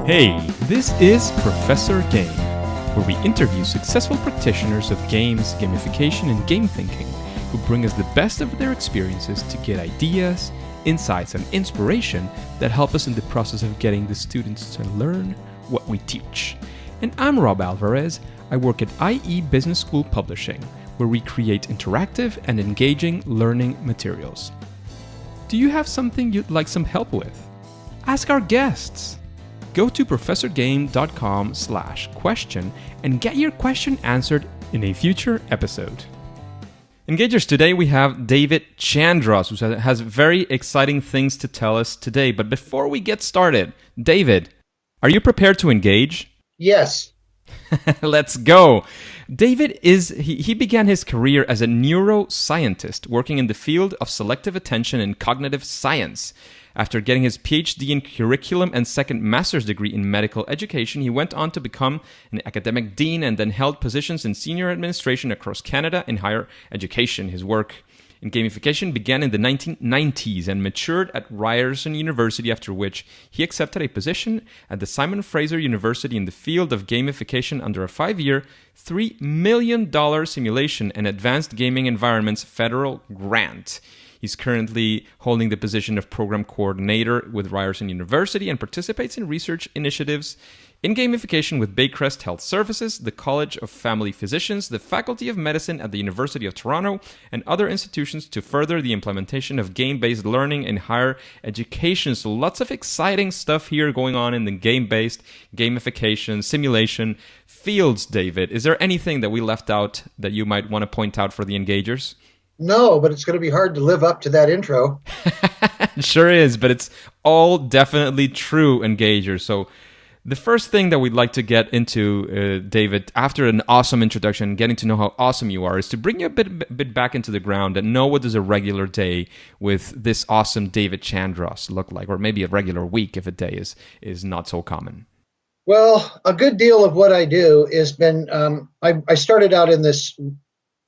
Hey, this is Professor Game, where we interview successful practitioners of games, gamification, and game thinking who bring us the best of their experiences to get ideas, insights, and inspiration that help us in the process of getting the students to learn what we teach. And I'm Rob Alvarez. I work at IE Business School Publishing, where we create interactive and engaging learning materials. Do you have something you'd like some help with? Ask our guests. Go to professorgame.com/question and get your question answered in a future episode. Engagers, today we have David Chandross, who has very exciting things to tell us today. But before we get started, David, are you prepared to engage? Yes. Let's go. David he began his career as a neuroscientist working in the field of selective attention and cognitive science. After getting his Ph.D. in curriculum and second master's degree in medical education, he went on to become an academic dean and then held positions in senior administration across Canada in higher education. His work in gamification began in the 1990s and matured at Ryerson University, after which he accepted a position at the Simon Fraser University in the field of gamification under a 5-year, $3 million simulation and advanced gaming environments federal grant. He's currently holding the position of program coordinator with Ryerson University and participates in research initiatives in gamification with Baycrest Health Sciences, the College of Family Physicians, the Faculty of Medicine at the University of Toronto, and other institutions to further the implementation of game-based learning in higher education. So lots of exciting stuff here going on in the game-based gamification, simulation fields, David. Is there anything that we left out that you might want to point out for the engagers? No, but it's going to be hard to live up to that intro. Sure is, but it's all definitely true, engagers. So the first thing that we'd like to get into, David, after an awesome introduction, getting to know how awesome you are, is to bring you a bit back into the ground and know what does a regular day with this awesome David Chandross look like, or maybe a regular week if a day is not so common. Well, a good deal of what I do has been, I started out in this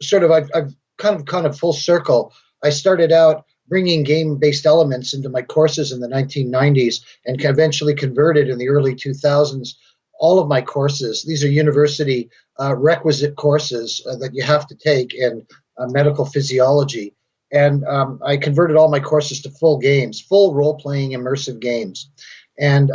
sort of, I've kind of full circle. I started out bringing game-based elements into my courses in the 1990s and eventually converted in the early 2000s all of my courses. These are university requisite courses that you have to take in medical physiology. And I converted all my courses to full games, full role-playing immersive games. And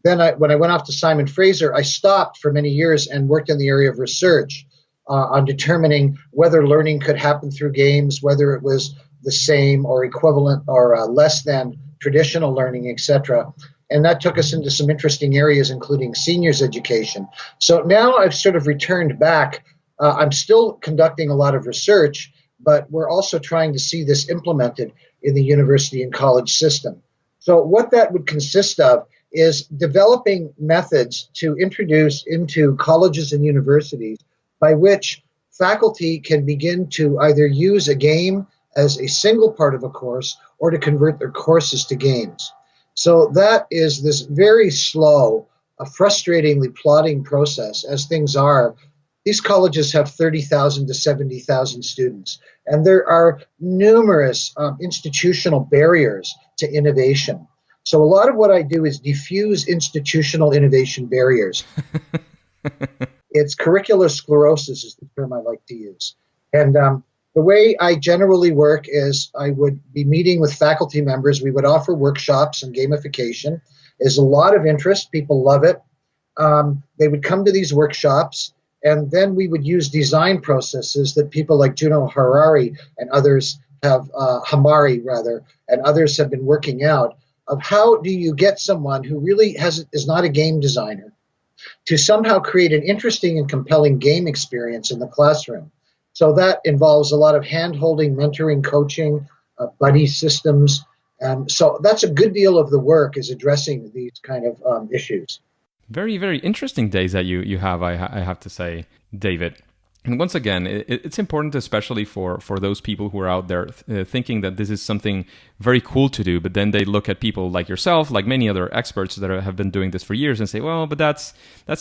then when I went off to Simon Fraser, I stopped for many years and worked in the area of research on determining whether learning could happen through games, whether it was the same or equivalent or less than traditional learning, etc. And that took us into some interesting areas, including seniors education. So now I've sort of returned back. I'm still conducting a lot of research, but we're also trying to see this implemented in the university and college system. So what that would consist of is developing methods to introduce into colleges and universities by which faculty can begin to either use a game as a single part of a course or to convert their courses to games. So that is this very slow, frustratingly plodding process as things are. These colleges have 30,000 to 70,000 students, and there are numerous institutional barriers to innovation. So a lot of what I do is diffuse institutional innovation barriers. It's curricular sclerosis is the term I like to use. And the way I generally work is I would be meeting with faculty members. We would offer workshops on gamification. There's a lot of interest. People love it. They would come to these workshops, and then we would use design processes that people like Juno Harari and others have, and others have been working out of how do you get someone who really is not a game designer to somehow create an interesting and compelling game experience in the classroom. So that involves a lot of hand-holding, mentoring, coaching, buddy systems. So that's a good deal of the work is addressing these kind of issues. Very, very interesting days that you have, I have to say, David. And once again, it's important, especially for those people who are out there thinking that this is something very cool to do, but then they look at people like yourself, like many other experts that have been doing this for years, and say, well, but that's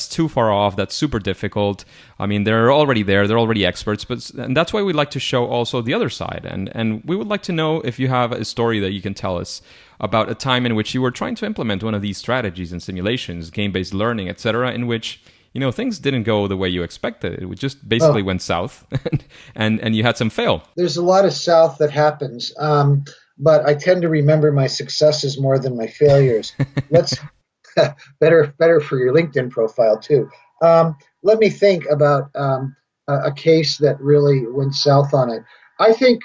too far off, that's super difficult. I mean, they're already there, they're already experts, and that's why we like to show also the other side. And we would like to know if you have a story that you can tell us about a time in which you were trying to implement one of these strategies and simulations, game-based learning, etc., in which things didn't go the way you expected. It just basically went south, and you had some fail. There's a lot of south that happens, but I tend to remember my successes more than my failures. Let's better for your LinkedIn profile too. Let me think about a case that really went south on it. I think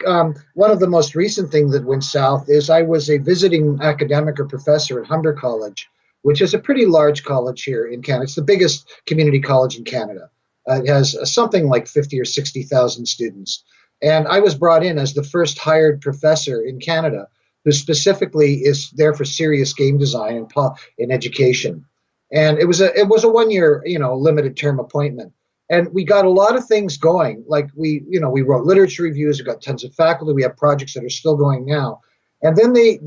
one of the most recent things that went south is I was a visiting academic or professor at Humber College, which is a pretty large college here in Canada. It's the biggest community college in Canada. It has something like 50 or 60,000 students. And I was brought in as the first hired professor in Canada who specifically is there for serious game design and in education. And it was a 1 year, limited term appointment. And we got a lot of things going. Like we wrote literature reviews, we got tons of faculty, we have projects that are still going now. And then they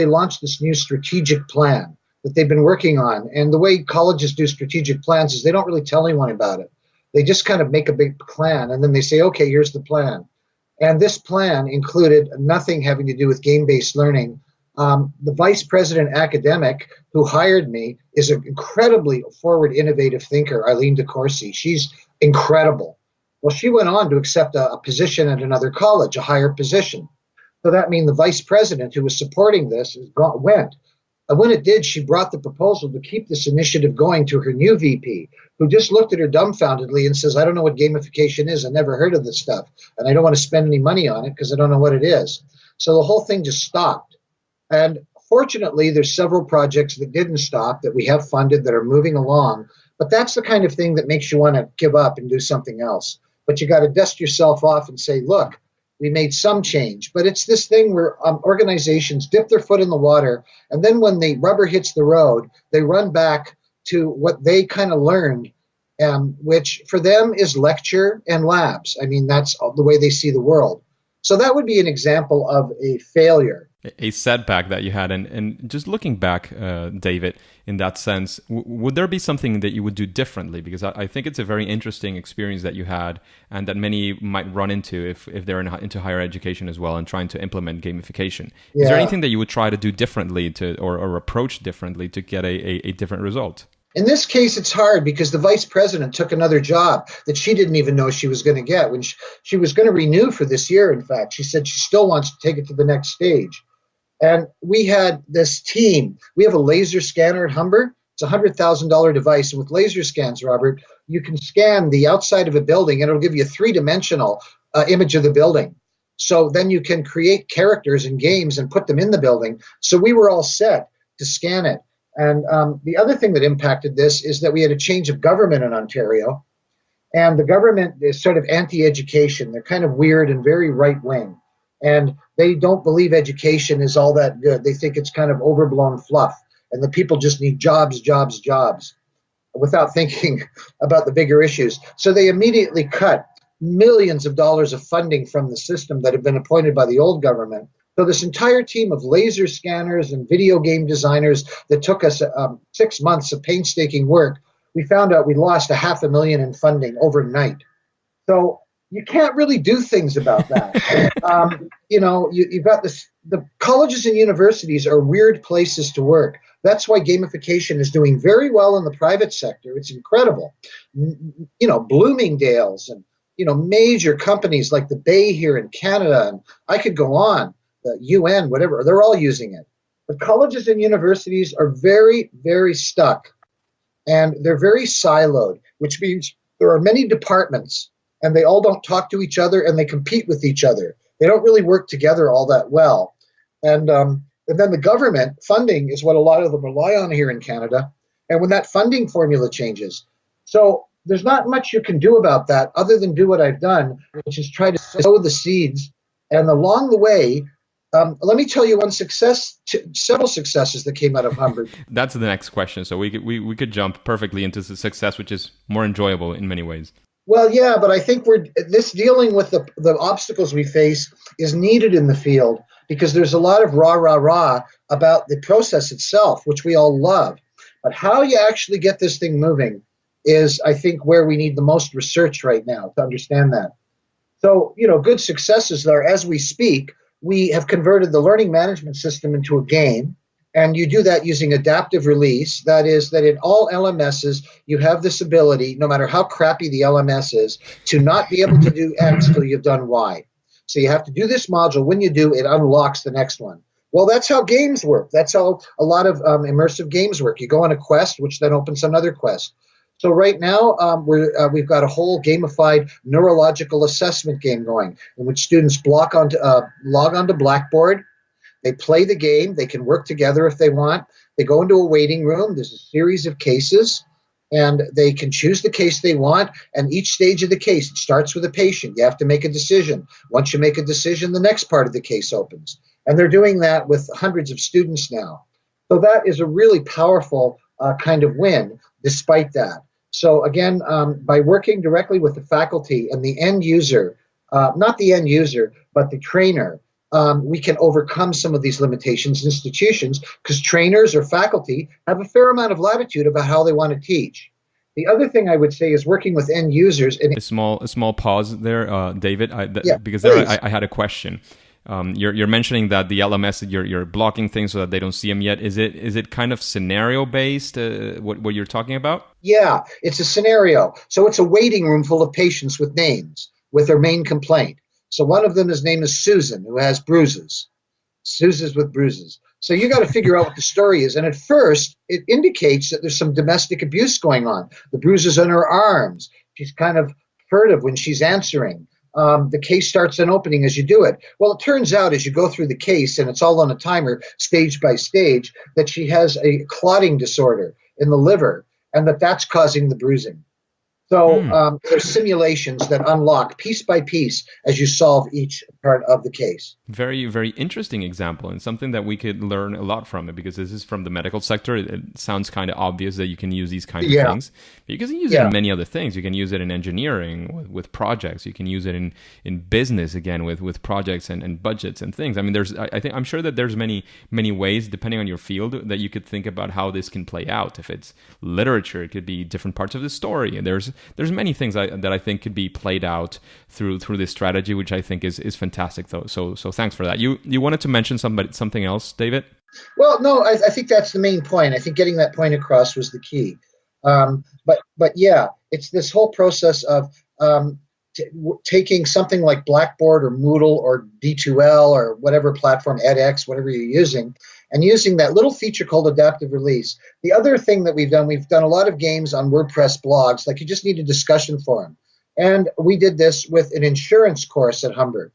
launched this new strategic plan that they've been working on. And the way colleges do strategic plans is they don't really tell anyone about it. They just kind of make a big plan, and then they say, okay, here's the plan. And this plan included nothing having to do with game-based learning. The vice president academic who hired me is an incredibly forward, innovative thinker, Eileen DeCourcy. She's incredible. Well, she went on to accept a position at another college, a higher position. So that means the vice president who was supporting this went. And when it did, she brought the proposal to keep this initiative going to her new VP, who just looked at her dumbfoundedly and says, I don't know what gamification is. I never heard of this stuff. And I don't want to spend any money on it because I don't know what it is. So the whole thing just stopped. And fortunately, there's several projects that didn't stop that we have funded that are moving along. But that's the kind of thing that makes you want to give up and do something else. But you got to dust yourself off and say, look, we made some change, but it's this thing where organizations dip their foot in the water, and then when the rubber hits the road, they run back to what they kind of learned, which for them is lecture and labs. I mean, that's the way they see the world. So that would be an example of a failure. A setback that you had. And just looking back, David, in that sense, would there be something that you would do differently? Because I think it's a very interesting experience that you had and that many might run into if they're into higher education as well and trying to implement gamification. Yeah. Is there anything that you would try to do differently or approach differently to get a different result? In this case, it's hard because the vice president took another job that she didn't even know she was going to get. When she was going to renew for this year, in fact, she said she still wants to take it to the next stage. And we had this team. We have a laser scanner at Humber. It's a $100,000 device. And with laser scans, Robert, you can scan the outside of a building and it'll give you a three-dimensional image of the building. So then you can create characters and games and put them in the building. So we were all set to scan it. And the other thing that impacted this is that we had a change of government in Ontario. And the government is sort of anti-education. They're kind of weird and very right-wing. And they don't believe education is all that good. They think it's kind of overblown fluff. And the people just need jobs, jobs, jobs without thinking about the bigger issues. So they immediately cut millions of dollars of funding from the system that had been appointed by the old government. So this entire team of laser scanners and video game designers that took us 6 months of painstaking work, we found out we lost $500,000 in funding overnight. So you can't really do things about that. You've got this. The colleges and universities are weird places to work. That's why gamification is doing very well in the private sector. It's incredible. Bloomingdale's and major companies like the Bay here in Canada, and I could go on. The UN, whatever, they're all using it. But colleges and universities are very, very stuck, and they're very siloed, which means there are many departments. And they all don't talk to each other, and they compete with each other. They don't really work together all that well. And then the government funding is what a lot of them rely on here in Canada. And when that funding formula changes, so there's not much you can do about that other than do what I've done, which is try to sow the seeds. And along the way, let me tell you one several successes that came out of Humber. That's the next question. So we could jump perfectly into the success, which is more enjoyable in many ways. Well, yeah, but I think this dealing with the obstacles we face is needed in the field because there's a lot of rah about the process itself, which we all love. But how you actually get this thing moving is, I think, where we need the most research right now to understand that. So, good successes are, as we speak, we have converted the learning management system into a game. And you do that using adaptive release. That is, that in all LMSs, you have this ability, no matter how crappy the LMS is, to not be able to do X till you've done Y. So you have to do this module. When you do, it unlocks the next one. Well, that's how games work. That's how a lot of immersive games work. You go on a quest, which then opens another quest. So right now, we've got a whole gamified neurological assessment game going, in which students log onto Blackboard. They play the game. They can work together if they want. They go into a waiting room. There's a series of cases, and they can choose the case they want. And each stage of the case, it starts with a patient. You have to make a decision. Once you make a decision, the next part of the case opens. And they're doing that with hundreds of students now. So that is a really powerful kind of win despite that. So again, by working directly with the faculty and the end user, not the end user, but the trainer, we can overcome some of these limitations in institutions because trainers or faculty have a fair amount of latitude about how they want to teach. The other thing I would say is working with end users. And a small pause there, David, because please. there I had a question. You're mentioning that the LMS, you're blocking things so that they don't see them yet. Is it kind of scenario based? What you're talking about? Yeah, it's a scenario. So it's a waiting room full of patients with names with their main complaint. So one of them, his name is Susan, who has bruises. Susan's with bruises. So you got to figure out what the story is. And at first, it indicates that there's some domestic abuse going on. The bruises on her arms. She's kind of furtive when she's answering. The case starts an opening as you do it. Well, it turns out as you go through the case, and it's all on a timer, stage by stage, that she has a clotting disorder in the liver, and that's causing the bruising. So there's simulations that unlock piece by piece as you solve each part of the case. Very, very interesting example, and something that we could learn a lot from it, because this is from the medical sector. It sounds kind of obvious that you can use these kinds of things. But you can use it in many other things. You can use it in engineering with projects. You can use it in business, again, with projects and budgets and things. I mean, I'm sure that there's many ways, depending on your field, that you could think about how this can play out. If it's literature, it could be different parts of the story. And there's many things that I think could be played out through this strategy, which I think is fantastic. Though, so thanks for that. You wanted to mention something else, David? Well, no, I think that's the main point. I think getting that point across was the key. But yeah, it's this whole process of taking something like Blackboard or Moodle or D2L or whatever platform, edX, whatever you're using, and using that little feature called adaptive release. The other thing that we've done a lot of games on WordPress blogs, like you just need a discussion forum. And we did this with an insurance course at Humber.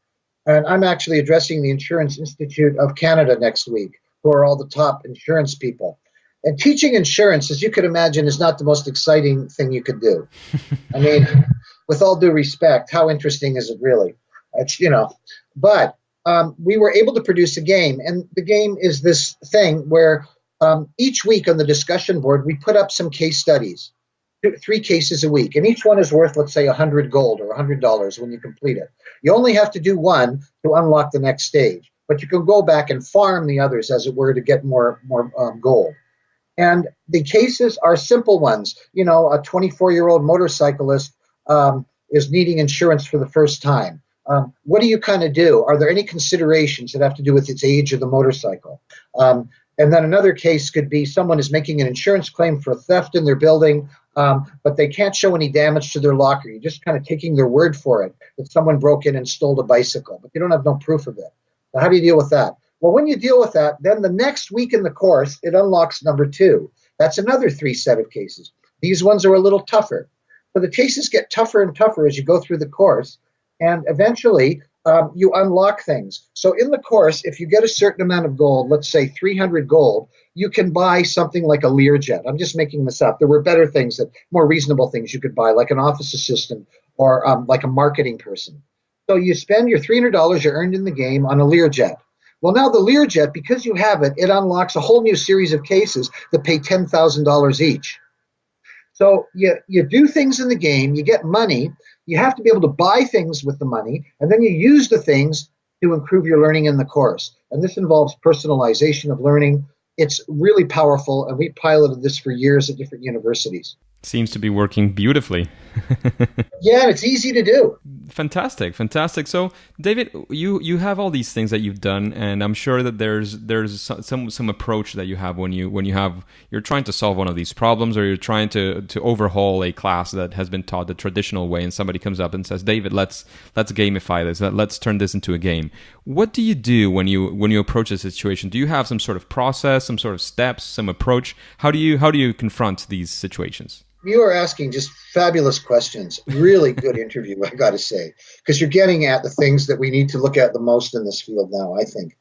And I'm actually addressing the Insurance Institute of Canada next week, who are all the top insurance people. And teaching insurance, as you could imagine, is not the most exciting thing you could do. I mean, with all due respect, how interesting is it really? It's, but we were able to produce a game, and the game is this thing where each week on the discussion board, we put up some case studies, 3 cases a week, and each one is worth, let's say, $100 gold or $100 when you complete it. You only have to do one to unlock the next stage, but you can go back and farm the others, as it were, to get more gold. And the cases are simple ones. A 24-year-old motorcyclist is needing insurance for the first time. What do you kind of do? Are there any considerations that have to do with its age of the motorcycle? And then another case could be someone is making an insurance claim for theft in their building, but they can't show any damage to their locker. You're just kind of taking their word for it that someone broke in and stole a bicycle, but you don't have no proof of it. So how do you deal with that? Well, when you deal with that, then the next week in the course, it unlocks number 2. That's another 3 set of cases. These ones are a little tougher. So the cases get tougher and tougher as you go through the course, and eventually you unlock things. So in the course, if you get a certain amount of gold, let's say 300 gold, you can buy something like a Learjet. I'm just making this up. There were better things, more reasonable things you could buy, like an office assistant or like a marketing person. So you spend your $300 you earned in the game on a Learjet. Well, now the Learjet, because you have it, it unlocks a whole new series of cases that pay $10,000 each. So you do things in the game, you get money, you have to be able to buy things with the money, and then you use the things to improve your learning in the course. And this involves personalization of learning. It's really powerful, and we piloted this for years at different universities. Seems to be working beautifully. Yeah, and it's easy to do. Fantastic, fantastic. So, David, you have all these things that you've done, and I'm sure that there's some approach that you have when you're trying to solve one of these problems, or you're trying to overhaul a class that has been taught the traditional way, and somebody comes up and says, "David, let's gamify this. Let's turn this into a game." What do you do when you approach a situation? Do you have some sort of process, some sort of steps, some approach? How do you confront these situations? You are asking just fabulous questions. Really good interview, I got to say, because you're getting at the things that we need to look at the most in this field now, I think.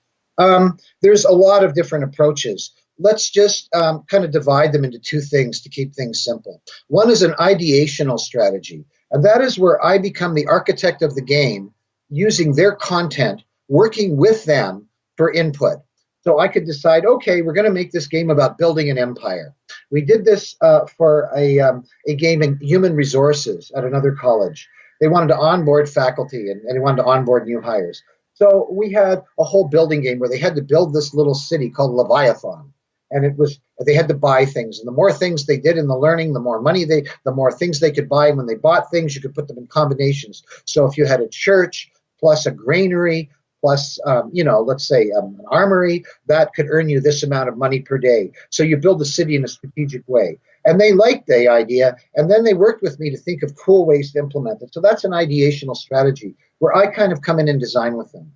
There's a lot of different approaches. Let's just kind of divide them into two things to keep things simple. One is an ideational strategy, and that is where I become the architect of the game, using their content, working with them for input. So I could decide, okay, we're going to make this game about building an empire. We did this for a game in human resources at another college. They wanted to onboard faculty and they wanted to onboard new hires. So we had a whole building game where they had to build this little city called Leviathan. And they had to buy things. And the more things they did in the learning, the more things they could buy. And when they bought things, you could put them in combinations. So if you had a church plus a granary, plus, let's say an armory, that could earn you this amount of money per day. So you build the city in a strategic way. And they liked the idea, and then they worked with me to think of cool ways to implement it. So that's an ideational strategy, where I kind of come in and design with them.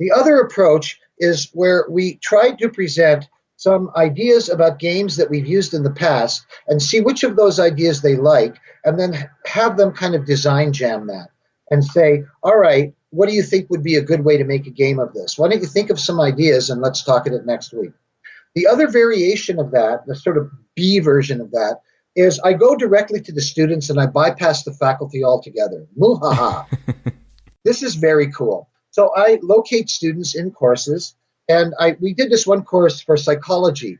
The other approach is where we try to present some ideas about games that we've used in the past and see which of those ideas they like, and then have them kind of design jam that and say, all right, what do you think would be a good way to make a game of this? Why don't you think of some ideas and let's talk at it next week? The other variation of that, the sort of B version of that, is I go directly to the students and I bypass the faculty altogether. Moo-ha-ha. This is very cool. So I locate students in courses, and we did this one course for psychology.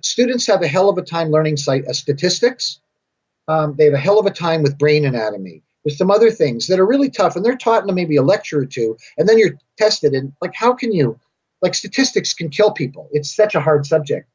Students have a hell of a time learning statistics. They have a hell of a time with brain anatomy. There's some other things that are really tough, and they're taught in maybe a lecture or two, and then you're tested. And statistics can kill people. It's such a hard subject.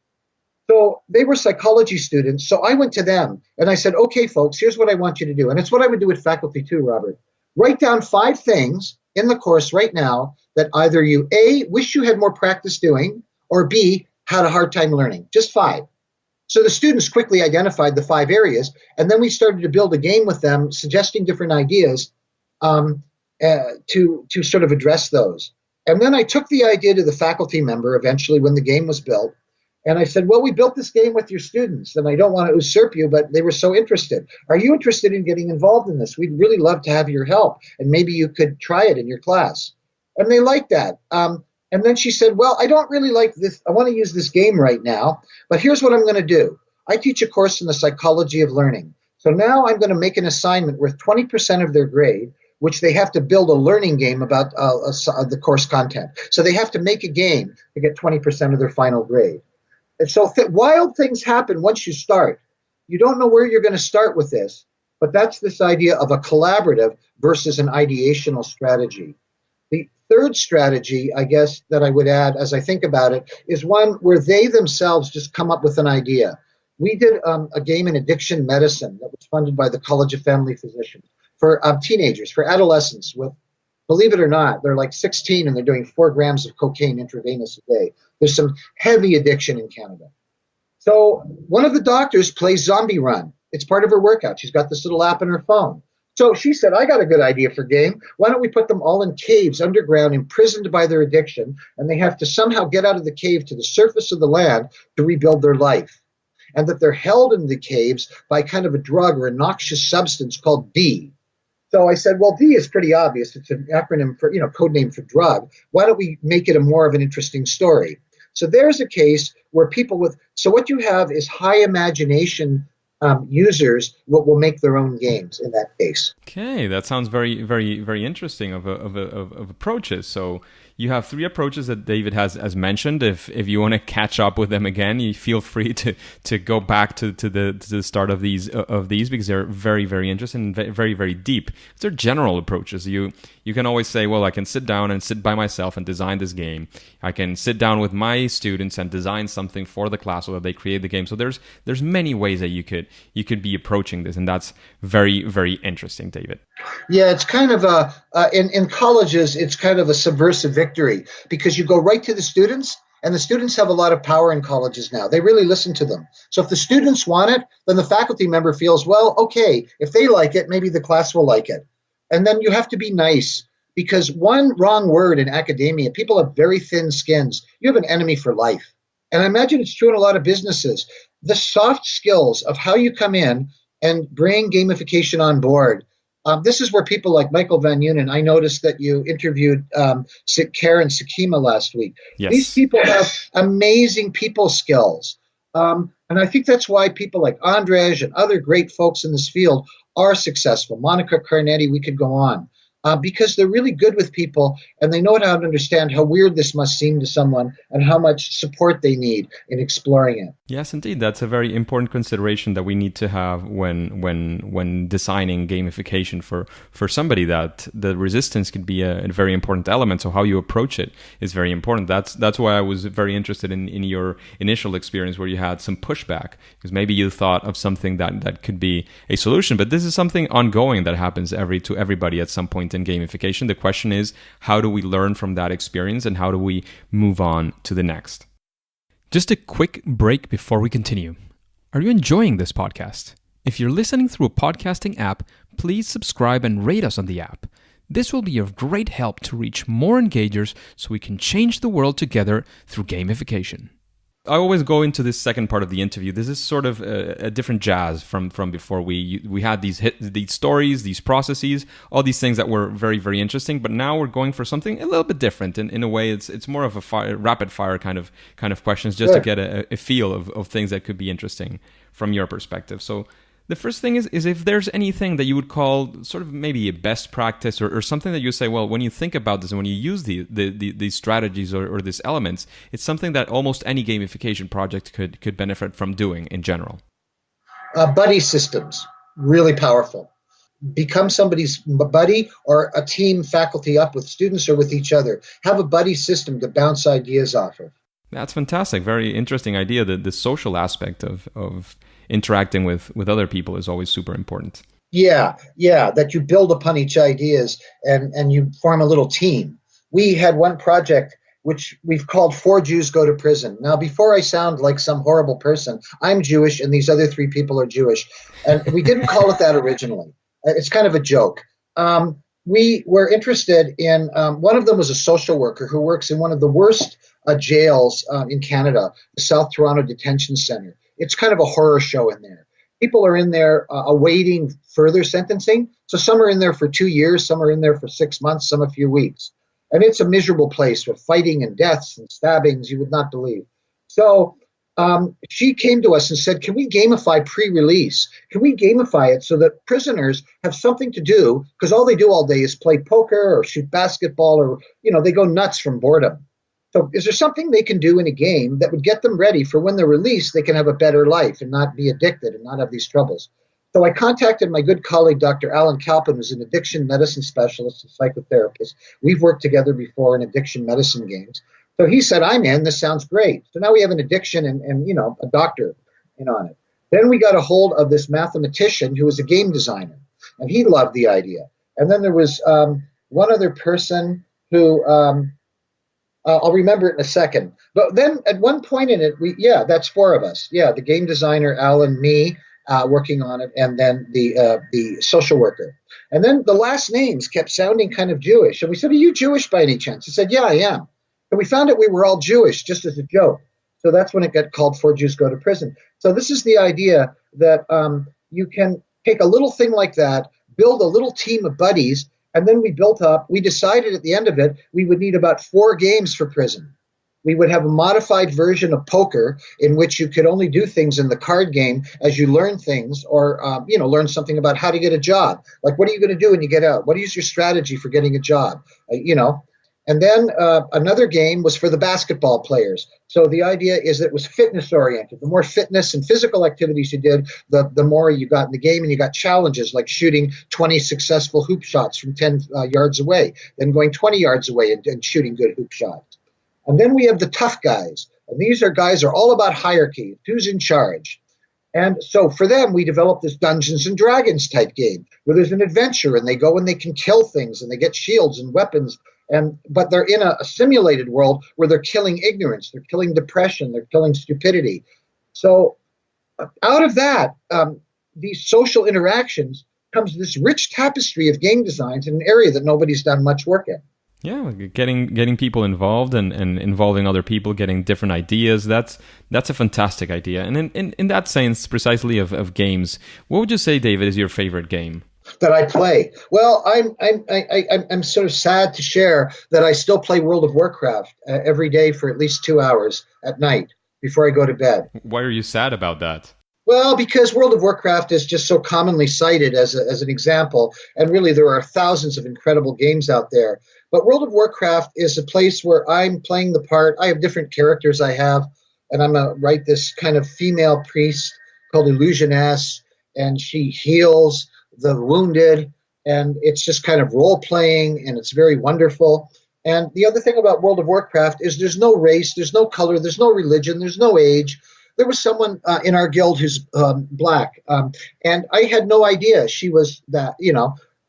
So they were psychology students. So I went to them and I said, okay, folks, here's what I want you to do. And it's what I would do with faculty too, Robert. Write down 5 things in the course right now that either you A, wish you had more practice doing, or B, had a hard time learning. Just 5. So the students quickly identified the 5 areas, and then we started to build a game with them, suggesting different ideas to sort of address those. And then I took the idea to the faculty member eventually when the game was built, and I said, well, we built this game with your students, and I don't want to usurp you, but they were so interested. Are you interested in getting involved in this? We'd really love to have your help, and maybe you could try it in your class. And they liked that. And then she said, well, I don't really like this. I want to use this game right now, but here's what I'm going to do. I teach a course in the psychology of learning. So now I'm going to make an assignment worth 20% of their grade, which they have to build a learning game about the course content. So they have to make a game to get 20% of their final grade. And so wild things happen once you start. You don't know where you're going to start with this, but that's this idea of a collaborative versus an ideational strategy. The third strategy, I guess, that I would add as I think about it is one where they themselves just come up with an idea. We did a game in addiction medicine that was funded by the College of Family Physicians for teenagers, for adolescents with, believe it or not, they're like 16 and they're doing 4 grams of cocaine intravenous a day. There's some heavy addiction in Canada. So one of the doctors plays Zombie Run. It's part of her workout. She's got this little app on her phone. So she said, I got a good idea for a game. Why don't we put them all in caves underground, imprisoned by their addiction, and they have to somehow get out of the cave to the surface of the land to rebuild their life. And that they're held in the caves by kind of a drug or a noxious substance called D. So I said, well, D is pretty obvious. It's an acronym for, code name for drug. Why don't we make it a more of an interesting story? So there's a case where so what you have is high imagination users will make their own games in that case. Okay, that sounds very, very, very interesting of approaches. So you have three approaches that David has mentioned. If you want to catch up with them again, you feel free to go back to the start of these because they're very, very interesting and very, very deep. They're general approaches. You can always say, well, I can sit down and sit by myself and design this game. I can sit down with my students and design something for the class so that they create the game. So there's many ways that you could be approaching this, and that's very, very interesting, David. Yeah, it's kind of in colleges, it's kind of a subversive victory because you go right to the students, and the students have a lot of power in colleges now. They really listen to them. So if the students want it, then the faculty member feels, well, okay, if they like it, maybe the class will like it. And then you have to be nice, because one wrong word in academia, people have very thin skins. You have an enemy for life. And I imagine it's true in a lot of businesses. The soft skills of how you come in and bring gamification on board. This is where people like Michael Van Unen, I noticed that you interviewed Karen Sakima last week. Yes. These people have amazing people skills. And I think that's why people like Andrej and other great folks in this field are successful. Monica Carnetti, we could go on. Because they're really good with people, and they know how to understand how weird this must seem to someone and how much support they need in exploring it. Yes, indeed. That's a very important consideration that we need to have when designing gamification for somebody, that the resistance could be a very important element. So how you approach it is very important. That's why I was very interested in your initial experience where you had some pushback, because maybe you thought of something that could be a solution, but this is something ongoing that happens to everybody at some point in gamification. The question is, how do we learn from that experience and how do we move on to the next? Just a quick break before we continue. Are you enjoying this podcast? If you're listening through a podcasting app, please subscribe and rate us on the app. This will be of great help to reach more engagers so we can change the world together through gamification. I always go into this second part of the interview. This is sort of a different jazz from before. We had these stories, these processes, all these things that were very, very interesting. But now we're going for something a little bit different. In a way, it's more of a rapid fire kind of questions, just to get a feel of things that could be interesting from your perspective. So the first thing is if there's anything that you would call sort of maybe a best practice or something that you say, well, when you think about this and when you use these strategies or these elements, it's something that almost any gamification project could benefit from doing in general. Buddy systems, really powerful. Become somebody's buddy or a team faculty up with students or with each other. Have a buddy system to bounce ideas off of. That's fantastic. Very interesting idea. The social aspect of interacting with other people is always super important. Yeah, that you build upon each ideas and you form a little team. We had one project which we've called 4 Jews Go to Prison. Now, before I sound like some horrible person, I'm Jewish and these other 3 people are Jewish. And we didn't call it that originally. It's kind of a joke. We were interested in, one of them was a social worker who works in one of the worst jails in Canada, the South Toronto Detention Center. It's kind of a horror show in there. People are in there awaiting further sentencing. So some are in there for 2 years, some are in there for 6 months, some a few weeks. And it's a miserable place with fighting and deaths and stabbings you would not believe. So she came to us and said, can we gamify pre-release? Can we gamify it so that prisoners have something to do? Because all they do all day is play poker or shoot basketball or, they go nuts from boredom. So is there something they can do in a game that would get them ready for when they're released, they can have a better life and not be addicted and not have these troubles? So I contacted my good colleague, Dr. Alan Kalpin, who's an addiction medicine specialist and psychotherapist. We've worked together before in addiction medicine games. So he said, I'm in, this sounds great. So now we have an addiction and a doctor in on it. Then we got a hold of this mathematician who was a game designer, and he loved the idea. And then there was one other person who, I'll remember it in a second. But then at one point in it, that's 4 of us. Yeah, the game designer, Alan, me, working on it, and then the social worker. And then the last names kept sounding kind of Jewish. And we said, are you Jewish by any chance? He said, yeah, I am. And we found out we were all Jewish, just as a joke. So that's when it got called 4 Jews Go to Prison. So this is the idea that you can take a little thing like that, build a little team of buddies, and then we decided at the end of it, we would need about 4 games for prison. We would have a modified version of poker in which you could only do things in the card game as you learn things or, learn something about how to get a job. Like, what are you going to do when you get out? What is your strategy for getting a job? And then another game was for the basketball players. So the idea is that it was fitness oriented. The more fitness and physical activities you did, the more you got in the game, and you got challenges like shooting 20 successful hoop shots from 10 yards away, then going 20 yards away and shooting good hoop shots. And then we have the tough guys. And these are guys are all about hierarchy, who's in charge. And so for them, we developed this Dungeons and Dragons type game where there's an adventure and they go and they can kill things and they get shields and weapons. But they're in a simulated world where they're killing ignorance, they're killing depression, they're killing stupidity. So out of that, these social interactions comes this rich tapestry of game designs in an area that nobody's done much work in. Yeah, getting people involved and involving other people, getting different ideas, that's a fantastic idea. And in that sense, precisely of games, what would you say, David, is your favorite game? That I play? Well, I'm sort of sad to share that I still play World of Warcraft every day for at least 2 hours at night before I go to bed. Why are you sad about that? Well, because World of Warcraft is just so commonly cited as an example, and really there are thousands of incredible games out there. But World of Warcraft is a place where I'm playing the part. I have different characters I have, and I'm write this kind of female priest called Illusioness, and she heals the wounded, and it's just kind of role-playing, and it's very wonderful. And the other thing about World of Warcraft is there's no race, there's no color, there's no religion, there's no age. There was someone in our guild who's black, and I had no idea she was that,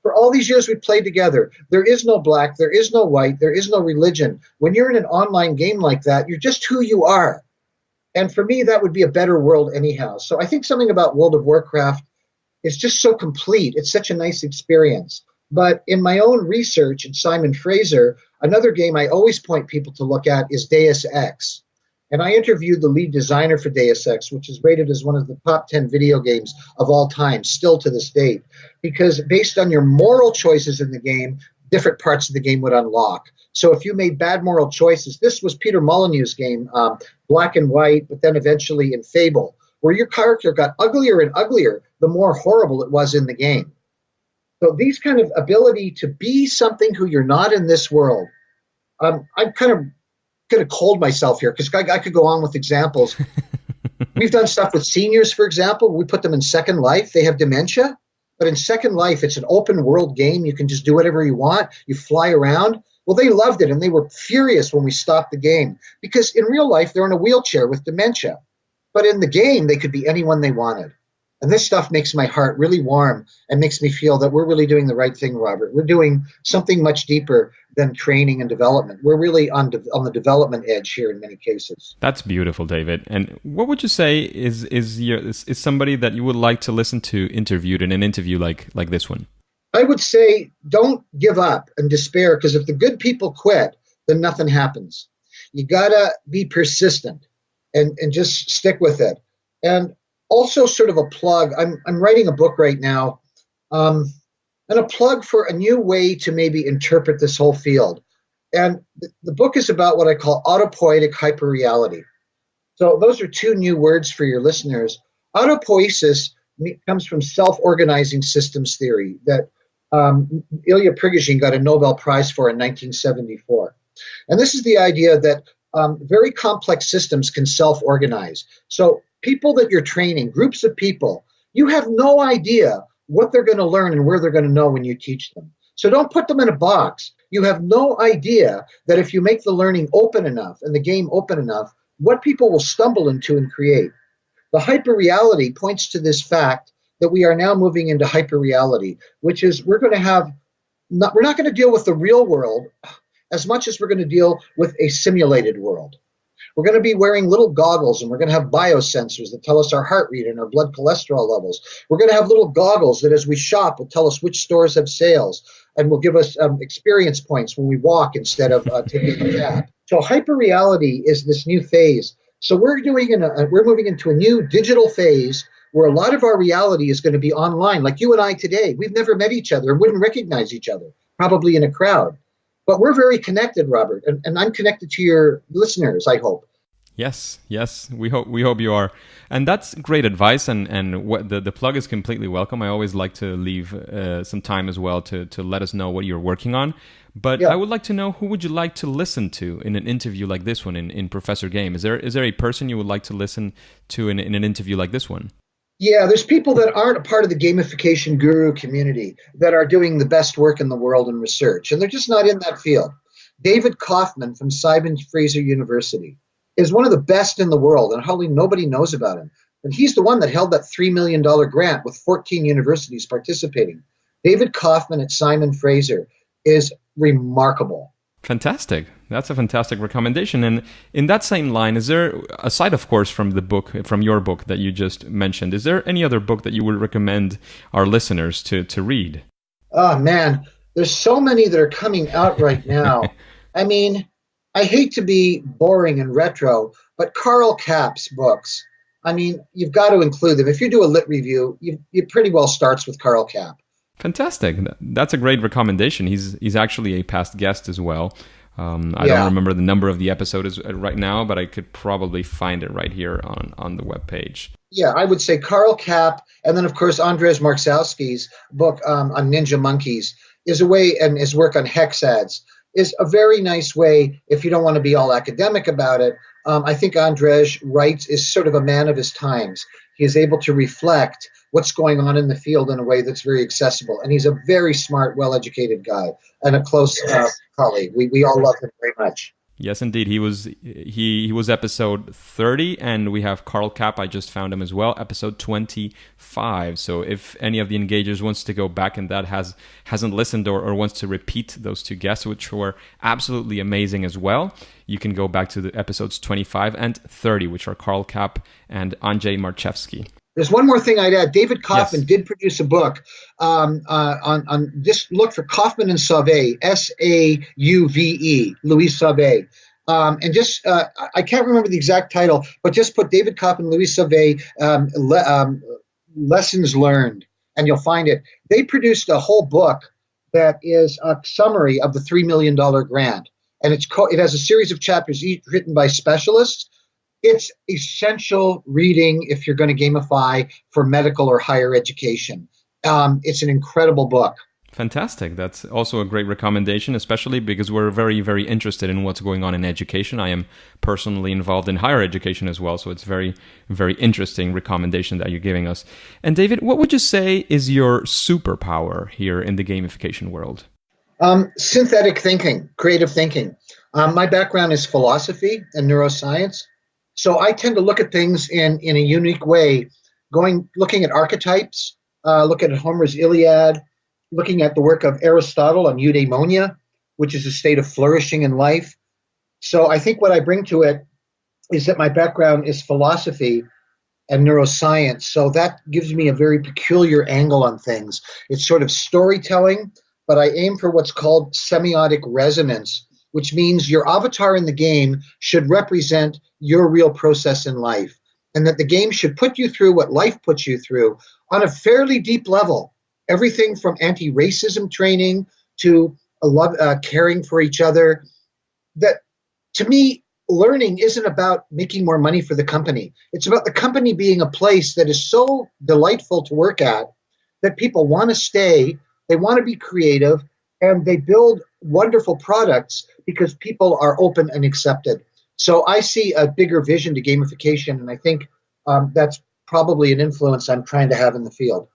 For all these years we played together, there is no black, there is no white, there is no religion. When you're in an online game like that, you're just who you are. And for me, that would be a better world anyhow. So I think something about World of Warcraft is just so complete. It's such a nice experience. But in my own research in Simon Fraser, another game I always point people to look at is Deus Ex. And I interviewed the lead designer for Deus Ex, which is rated as one of the top 10 video games of all time, still to this date. Because based on your moral choices in the game, different parts of the game would unlock. So if you made bad moral choices, this was Peter Molyneux's game, Black and White, but then eventually in Fable, where your character got uglier and uglier the more horrible it was in the game. So these kind of ability to be something who you're not in this world, I'm kind of going to cold myself here because I could go on with examples. We've done stuff with seniors, for example. We put them in Second Life. They have dementia. But in Second Life, it's an open world game. You can just do whatever you want. You fly around. Well, they loved it, and they were furious when we stopped the game because in real life, they're in a wheelchair with dementia. But in the game, they could be anyone they wanted. And this stuff makes my heart really warm and makes me feel that we're really doing the right thing, Robert. We're doing something much deeper than training and development. We're really on the development edge here in many cases. That's beautiful, David. And what would you say is somebody that you would like to listen to interviewed in an interview like this one? I would say don't give up and despair, because if the good people quit, then nothing happens. You got to be persistent and just stick with it. And also sort of a plug, I'm writing a book right now, and a plug for a new way to maybe interpret this whole field. And the book is about what I call autopoietic hyperreality. So those are two new words for your listeners. Autopoiesis comes from self-organizing systems theory that Ilya Prigogine got a Nobel Prize for in 1974. And this is the idea that very complex systems can self-organize. So people that you're training, groups of people, you have no idea what they're going to learn and where they're going to know when you teach them. So don't put them in a box. You have no idea that if you make the learning open enough and the game open enough, what people will stumble into and create. The hyperreality points to this fact that we are now moving into hyperreality, which is we're not going to deal with the real world as much as we're going to deal with a simulated world. We're going to be wearing little goggles, and we're going to have biosensors that tell us our heart rate and our blood cholesterol levels. We're going to have little goggles that as we shop will tell us which stores have sales and will give us experience points when we walk instead of taking a cab. So hyperreality is this new phase. So we're moving into a new digital phase where a lot of our reality is going to be online, like you and I today. We've never met each other and wouldn't recognize each other, probably in a crowd. But we're very connected, Robert, and I'm connected to your listeners, I hope. Yes, yes, we hope you are, and that's great advice. And what the plug is completely welcome. I always like to leave some time as well to let us know what you're working on. But I Yeah. would like to know, who would you like to listen to in an interview like this one in Professor Game? Is there a person you would like to listen to in an interview like this one? Yeah, there's people that aren't a part of the gamification guru community that are doing the best work in the world in research, and they're just not in that field. David Kaufman from Simon Fraser University is one of the best in the world, and hardly nobody knows about him. And he's the one that held that $3 million grant with 14 universities participating. David Kaufman at Simon Fraser is remarkable. Fantastic. That's a fantastic recommendation. And in that same line, is there, aside of course from your book that you just mentioned, is there any other book that you would recommend our listeners to read? Oh man, there's so many that are coming out right now. I mean, I hate to be boring and retro, but Carl Kapp's books, I mean, you've got to include them. If you do a lit review, it pretty well starts with Carl Kapp. Fantastic. That's a great recommendation. He's actually a past guest as well. I don't Yeah. remember the number of the episode right now, but I could probably find it right here on the webpage. Yeah, I would say Carl Kapp, and then of course Andrzej Marczowski's book on Ninja Monkeys is a way, and his work on hexads is a very nice way if you don't want to be all academic about it. I think Andrzej writes is sort of a man of his times. He is able to reflect what's going on in the field in a way that's very accessible, and he's a very smart, well-educated guy and a close colleague. We all love him very much. Yes, indeed. He was episode 30, and we have Carl Kapp. I just found him as well, episode 25. So if any of the engagers wants to go back and that hasn't listened or wants to repeat those two guests, which were absolutely amazing as well, you can go back to the episodes 25 and 30, which are Carl Kapp and Andrzej Marczewski. There's one more thing I'd add. David Kaufman Yes. did produce a book on just look for Kaufman and Sauvé, Sauve, Louis Sauvé. And just, I can't remember the exact title, but just put David Kaufman, Louis Sauvé, lessons learned, and you'll find it. They produced a whole book that is a summary of the $3 million grant. And it has a series of chapters, each written by specialists. It's essential reading if you're going to gamify for medical or higher education. It's an incredible book. Fantastic. That's also a great recommendation, especially because we're very, very interested in what's going on in education. I am personally involved in higher education as well, so it's very, very interesting recommendation that you're giving us. And David, what would you say is your superpower here in the gamification world? Synthetic thinking, creative thinking. My background is philosophy and neuroscience. So I tend to look at things in a unique way, looking at archetypes, looking at Homer's Iliad, looking at the work of Aristotle on eudaimonia, which is a state of flourishing in life. So I think what I bring to it is that my background is philosophy and neuroscience. So that gives me a very peculiar angle on things. It's sort of storytelling, but I aim for what's called semiotic resonance, which means your avatar in the game should represent your real process in life, and that the game should put you through what life puts you through on a fairly deep level. Everything from anti-racism training to caring for each other. That, to me, learning isn't about making more money for the company. It's about the company being a place that is so delightful to work at that people want to stay, they want to be creative, and they build wonderful products because people are open and accepted. So I see a bigger vision to gamification, and I think that's probably an influence I'm trying to have in the field.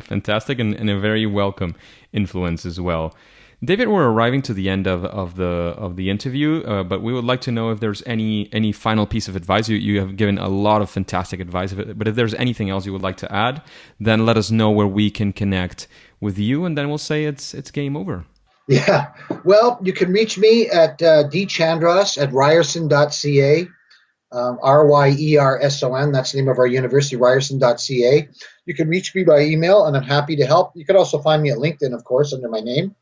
Fantastic, and a very welcome influence as well. David, we're arriving to the end of the interview, but we would like to know if there's any final piece of advice. You have given a lot of fantastic advice, but if there's anything else you would like to add, then let us know where we can connect with you, and then we'll say it's game over. Yeah. Well, you can reach me at dchandross at ryerson.ca, Ryerson. That's the name of our university, ryerson.ca. You can reach me by email, and I'm happy to help. You can also find me at LinkedIn, of course, under my name.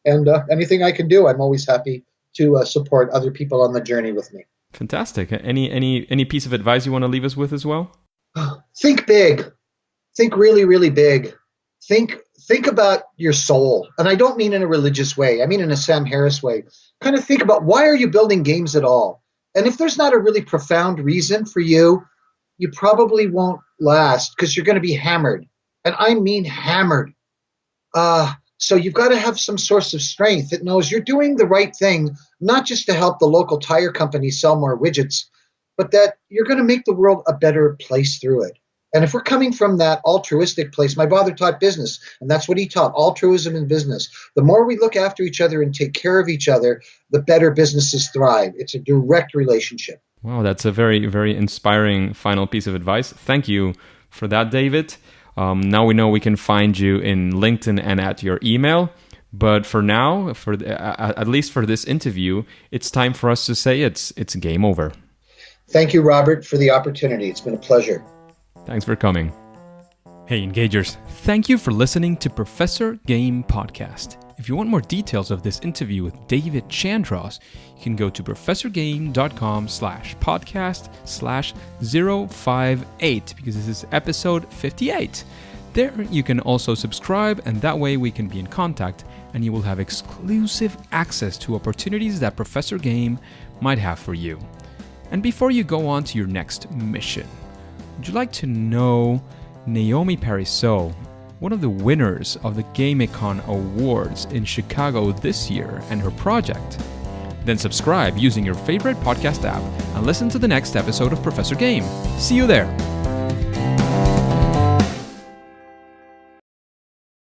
And anything I can do, I'm always happy to support other people on the journey with me. Fantastic. Any piece of advice you want to leave us with as well? Think big. Think really, really big. Think about your soul. And I don't mean in a religious way. I mean in a Sam Harris way. Kind of think about, why are you building games at all? And if there's not a really profound reason for you, you probably won't last because you're going to be hammered. And I mean hammered. So you've got to have some source of strength that knows you're doing the right thing, not just to help the local tire company sell more widgets, but that you're going to make the world a better place through it. And if we're coming from that altruistic place, my father taught business, and that's what he taught, altruism in business. The more we look after each other and take care of each other, the better businesses thrive. It's a direct relationship. Wow, that's a very, very inspiring final piece of advice. Thank you for that, David. Now we know we can find you in LinkedIn and at your email. But for now, at least for this interview, it's time for us to say it's game over. Thank you, Robert, for the opportunity. It's been a pleasure. Thanks for coming. Hey, Engagers. Thank you for listening to Professor Game Podcast. If you want more details of this interview with David Chandross, you can go to professorgame.com/podcast/058 because this is episode 58. There you can also subscribe, and that way we can be in contact and you will have exclusive access to opportunities that Professor Game might have for you. And before you go on to your next mission, would you like to know Naomi Pariseau, one of the winners of the GameCon Awards in Chicago this year, and her project? Then subscribe using your favorite podcast app and listen to the next episode of Professor Game. See you there!